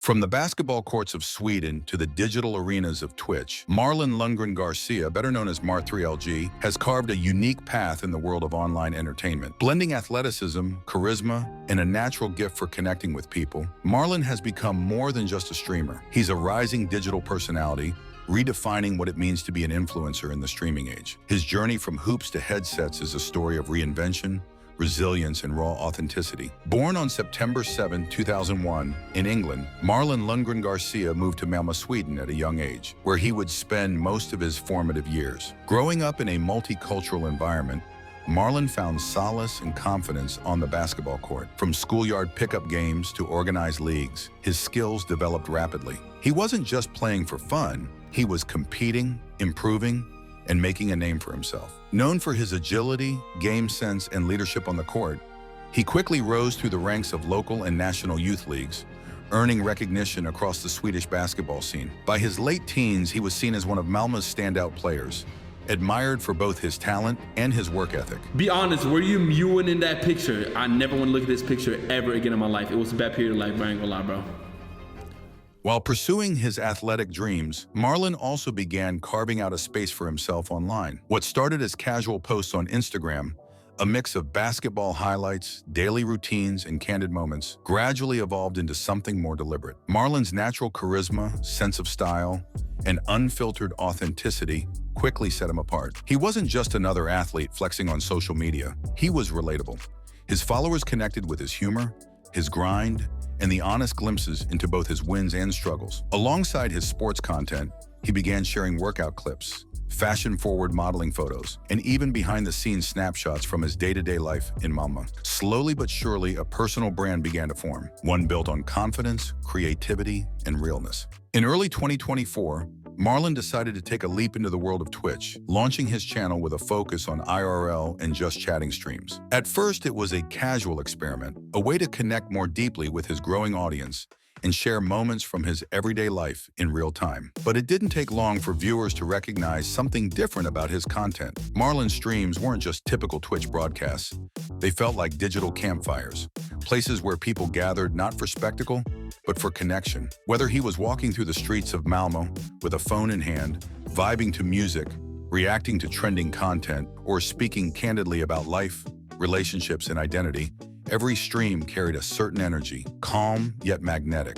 From the basketball courts of Sweden to the digital arenas of Twitch, Marlon Lundgren Garcia, better known as Mar3LG, has carved a unique path in the world of online entertainment. Blending athleticism, charisma, and a natural gift for connecting with people, Marlon has become more than just a streamer. He's a rising digital personality, redefining what it means to be an influencer in the streaming age. His journey from hoops to headsets is a story of reinvention, resilience, and raw authenticity. Born on September 7, 2001, in England, Marlon Lundgren Garcia moved to Malmö, Sweden at a young age, where he would spend most of his formative years. Growing up in a multicultural environment, Marlon found solace and confidence on the basketball court. From schoolyard pickup games to organized leagues, his skills developed rapidly. He wasn't just playing for fun, he was competing, improving, and making a name for himself. Known for his agility, game sense, and leadership on the court, he quickly rose through the ranks of local and national youth leagues, earning recognition across the Swedish basketball scene. By his late teens, he was seen as one of Malmö's standout players, admired for both his talent and his work ethic. Be honest, were you mewing in that picture? I never want to look at this picture ever again in my life. It was a bad period of life, bro. I ain't gonna lie, bro. While pursuing his athletic dreams, Marlon also began carving out a space for himself online. What started as casual posts on Instagram, a mix of basketball highlights, daily routines, and candid moments, gradually evolved into something more deliberate. Marlon's natural charisma, sense of style, and unfiltered authenticity quickly set him apart. He wasn't just another athlete flexing on social media. He was relatable. His followers connected with his humor, his grind, and the honest glimpses into both his wins and struggles. Alongside his sports content, he began sharing workout clips, fashion-forward modeling photos, and even behind-the-scenes snapshots from his day-to-day life in Malmö. Slowly but surely, a personal brand began to form, one built on confidence, creativity, and realness. In early 2024, Marlon decided to take a leap into the world of Twitch, launching his channel with a focus on IRL and just chatting streams. At first, it was a casual experiment, a way to connect more deeply with his growing audience and share moments from his everyday life in real time. But it didn't take long for viewers to recognize something different about his content. Marlon's streams weren't just typical Twitch broadcasts. They felt like digital campfires, places where people gathered not for spectacle, but for connection. Whether he was walking through the streets of Malmö with a phone in hand, vibing to music, reacting to trending content, or speaking candidly about life, relationships, and identity, every stream carried a certain energy, calm yet magnetic.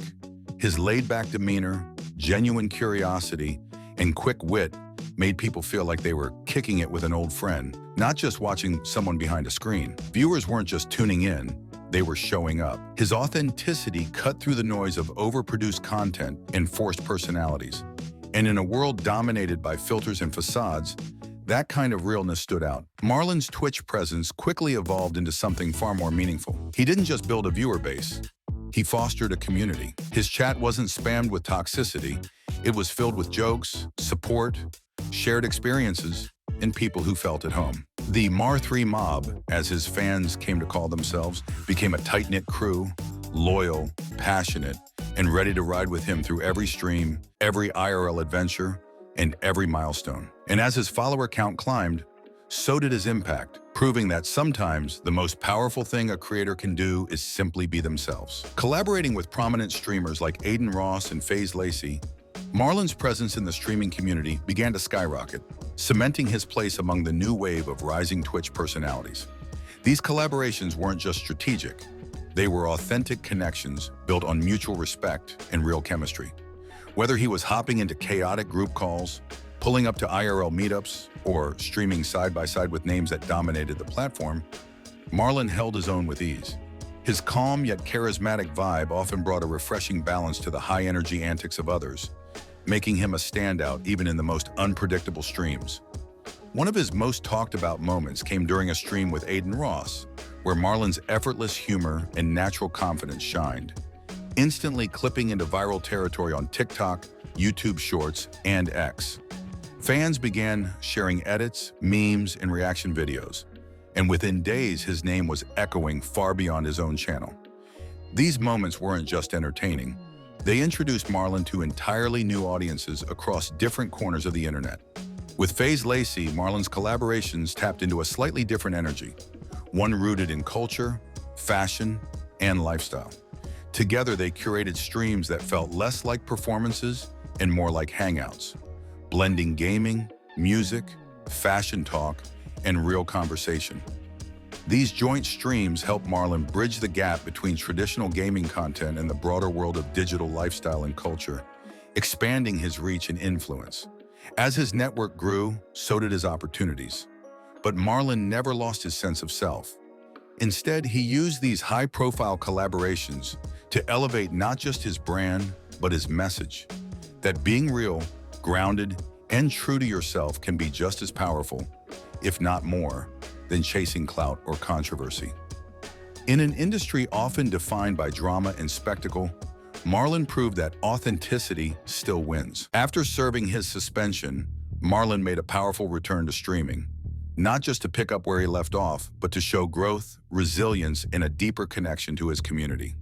His laid-back demeanor, genuine curiosity, and quick wit made people feel like they were kicking it with an old friend, not just watching someone behind a screen. Viewers weren't just tuning in, they were showing up. His authenticity cut through the noise of overproduced content and forced personalities. And in a world dominated by filters and facades, that kind of realness stood out. Marlon's Twitch presence quickly evolved into something far more meaningful. He didn't just build a viewer base, he fostered a community. His chat wasn't spammed with toxicity, it was filled with jokes, support, shared experiences, and people who felt at home. The Mar3 mob, as his fans came to call themselves, became a tight-knit crew, loyal, passionate, and ready to ride with him through every stream, every IRL adventure, and every milestone. And as his follower count climbed, so did his impact, proving that sometimes the most powerful thing a creator can do is simply be themselves. Collaborating with prominent streamers like Adin and FaZe Lacy, Marlon's presence in the streaming community began to skyrocket, cementing his place among the new wave of rising Twitch personalities. These collaborations weren't just strategic, they were authentic connections built on mutual respect and real chemistry. Whether he was hopping into chaotic group calls, pulling up to IRL meetups, or streaming side-by-side with names that dominated the platform, Marlon held his own with ease. His calm yet charismatic vibe often brought a refreshing balance to the high-energy antics of others, making him a standout even in the most unpredictable streams. One of his most talked about moments came during a stream with Adin, where Marlon's effortless humor and natural confidence shined, instantly clipping into viral territory on TikTok, YouTube Shorts, and X. Fans began sharing edits, memes, and reaction videos, and within days his name was echoing far beyond his own channel. These moments weren't just entertaining, they introduced Marlon to entirely new audiences across different corners of the internet. With FaZe Lacy, Marlon's collaborations tapped into a slightly different energy, one rooted in culture, fashion, and lifestyle. Together, they curated streams that felt less like performances and more like hangouts, blending gaming, music, fashion talk, and real conversation. These joint streams helped Marlon bridge the gap between traditional gaming content and the broader world of digital lifestyle and culture, expanding his reach and influence. As his network grew, so did his opportunities. But Marlon never lost his sense of self. Instead, he used these high-profile collaborations to elevate not just his brand, but his message, that being real, grounded, and true to yourself can be just as powerful, if not more, than chasing clout or controversy. In an industry often defined by drama and spectacle, Marlon proved that authenticity still wins. After serving his suspension, Marlon made a powerful return to streaming, not just to pick up where he left off, but to show growth, resilience, and a deeper connection to his community.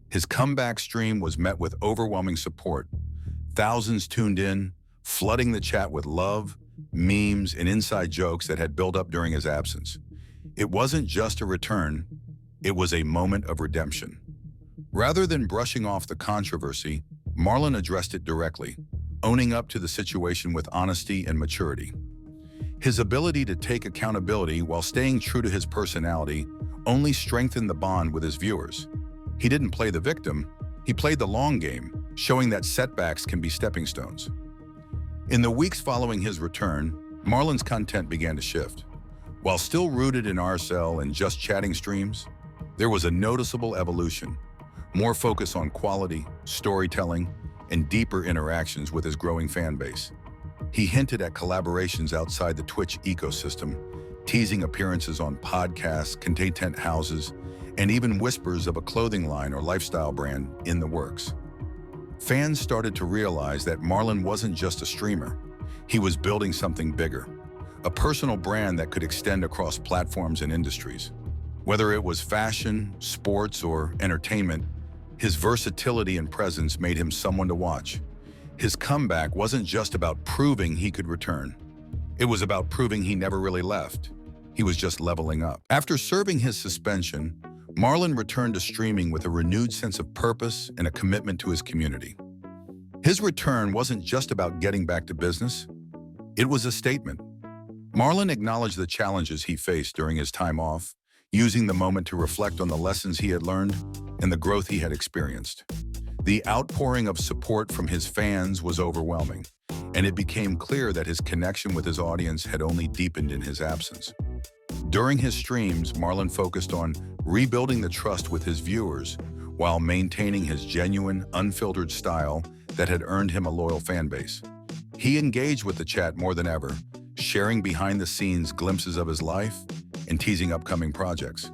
His comeback stream was met with overwhelming support. Thousands tuned in, flooding the chat with love, memes, and inside jokes that had built up during his absence. It wasn't just a return, it was a moment of redemption. Rather than brushing off the controversy, Marlon addressed it directly, owning up to the situation with honesty and maturity. His ability to take accountability while staying true to his personality only strengthened the bond with his viewers. He didn't play the victim, he played the long game, showing that setbacks can be stepping stones. In the weeks following his return, Marlon's content began to shift. While still rooted in RSL and just chatting streams, there was a noticeable evolution, more focus on quality, storytelling, and deeper interactions with his growing fan base. He hinted at collaborations outside the Twitch ecosystem, teasing appearances on podcasts, content houses, and even whispers of a clothing line or lifestyle brand in the works. Fans started to realize that Marlon wasn't just a streamer. He was building something bigger, a personal brand that could extend across platforms and industries. Whether it was fashion, sports, or entertainment, his versatility and presence made him someone to watch. His comeback wasn't just about proving he could return. It was about proving he never really left. He was just leveling up. After serving his suspension, Marlon returned to streaming with a renewed sense of purpose and a commitment to his community. His return wasn't just about getting back to business. It was a statement. Marlon acknowledged the challenges he faced during his time off, using the moment to reflect on the lessons he had learned and the growth he had experienced. The outpouring of support from his fans was overwhelming, and it became clear that his connection with his audience had only deepened in his absence. During his streams, Marlon focused on rebuilding the trust with his viewers while maintaining his genuine, unfiltered style that had earned him a loyal fan base. He engaged with the chat more than ever, sharing behind-the-scenes glimpses of his life and teasing upcoming projects.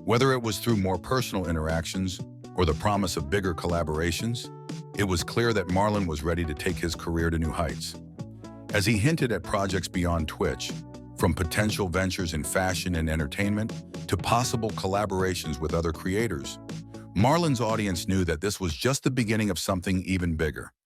Whether it was through more personal interactions or the promise of bigger collaborations, it was clear that Marlon was ready to take his career to new heights. As he hinted at projects beyond Twitch, from potential ventures in fashion and entertainment to possible collaborations with other creators, Marlon's audience knew that this was just the beginning of something even bigger.